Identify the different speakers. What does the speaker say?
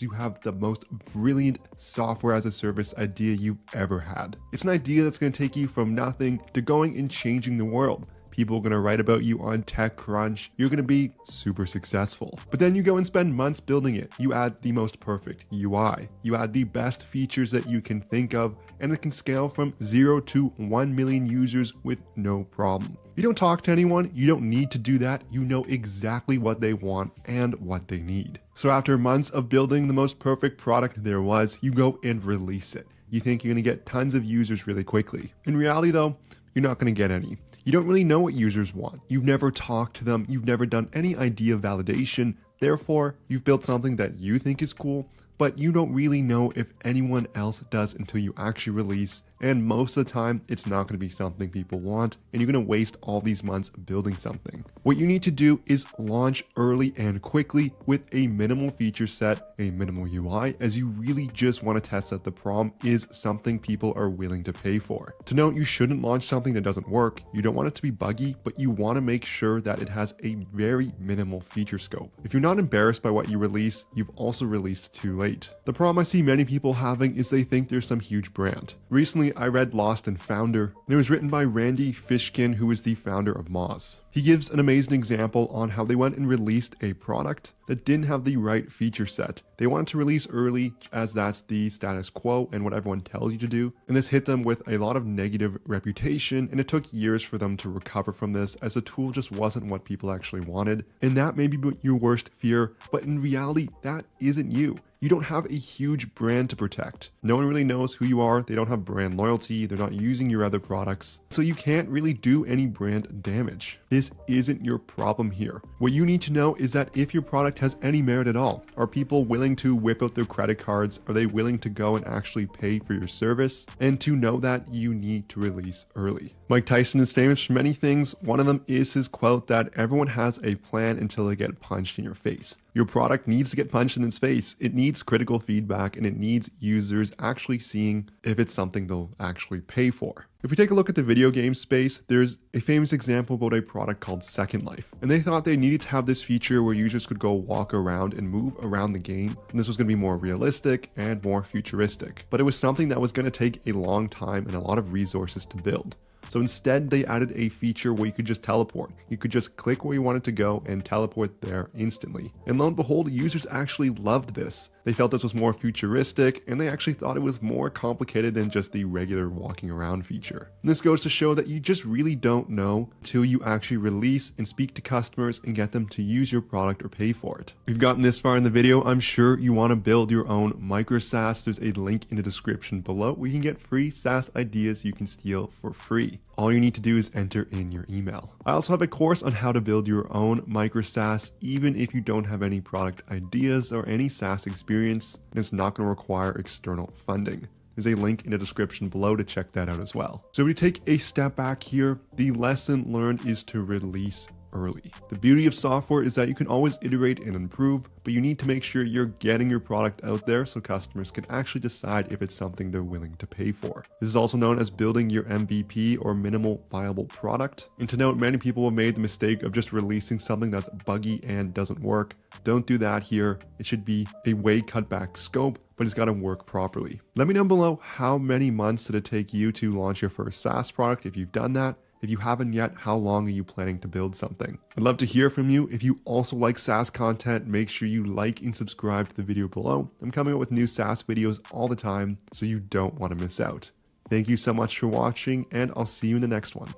Speaker 1: you have the most brilliant software as a service idea you've ever had. It's an idea that's going to take you from nothing to going and changing the world. People are going to write about you on TechCrunch. You're going to be super successful. But then you go and spend months building it. You add the most perfect UI. You add the best features that you can think of, and it can scale from 0 to 1 million users with no problem. You don't talk to anyone. You don't need to do that. You know exactly what they want and what they need. So after months of building the most perfect product there was, you go and release it. You think you're going to get tons of users really quickly. In reality though, you're not going to get any. You don't really know what users want. You've never talked to them. You've never done any idea validation. Therefore, you've built something that you think is cool, but you don't really know if anyone else does until you actually release. And most of the time, it's not going to be something people want, and you're going to waste all these months building something. What you need to do is launch early and quickly with a minimal feature set, a minimal UI, as you really just want to test that the problem is something people are willing to pay for. To note, you shouldn't launch something that doesn't work. You don't want it to be buggy, but you want to make sure that it has a very minimal feature scope. If you're not embarrassed by what you release, you've also released too late. The problem I see many people having is they think there's some huge brand. Recently, I read Lost and Founder, and it was written by Randy Fishkin, who is the founder of Moz. He gives an amazing example on how they went and released a product that didn't have the right feature set. They wanted to release early as that's the status quo and what everyone tells you to do. And this hit them with a lot of negative reputation, and it took years for them to recover from this as the tool just wasn't what people actually wanted. And that may be your worst fear, but in reality, that isn't you. You don't have a huge brand to protect. No one really knows who you are. They don't have brand loyalty. They're not using your other products. So you can't really do any brand damage. This isn't your problem here. What you need to know is that if your product has any merit at all, are people willing to whip out their credit cards? Are they willing to go and actually pay for your service? And to know that, you need to release early. Mike Tyson is famous for many things. One of them is his quote that everyone has a plan until they get punched in your face. Your product needs to get punched in its face. It needs critical feedback, and it needs users actually seeing if it's something they'll actually pay for. If we take a look at the video game space, there's a famous example about a product called Second Life. And they thought they needed to have this feature where users could go walk around and move around the game. And this was going to be more realistic and more futuristic. But it was something that was going to take a long time and a lot of resources to build. So instead, they added a feature where you could just teleport. You could just click where you wanted to go and teleport there instantly. And lo and behold, users actually loved this. They felt this was more futuristic, and they actually thought it was more complicated than just the regular walking around feature. And this goes to show that you just really don't know until you actually release and speak to customers and get them to use your product or pay for it. If you've gotten this far in the video, I'm sure you want to build your own micro SaaS. There's a link in the description below where you can get free SaaS ideas you can steal for free. All you need to do is enter in your email. I also have a course on how to build your own micro SaaS, even if you don't have any product ideas or any SaaS experience, and it's not going to require external funding. There's a link in the description below to check that out as well. So if we take a step back here, the lesson learned is to release early. The beauty of software is that you can always iterate and improve, but you need to make sure you're getting your product out there so customers can actually decide if it's something they're willing to pay for. This is also known as building your MVP, or minimal viable product. And to note, many people have made the mistake of just releasing something that's buggy and doesn't work. Don't do that here. It should be a way cut back scope, but it's got to work properly. Let me know below, how many months did it take you to launch your first SaaS product if you've done that? If you haven't yet, how long are you planning to build something? I'd love to hear from you. If you also like SaaS content, make sure you like and subscribe to the video below. I'm coming up with new SaaS videos all the time, so you don't want to miss out. Thank you so much for watching, and I'll see you in the next one.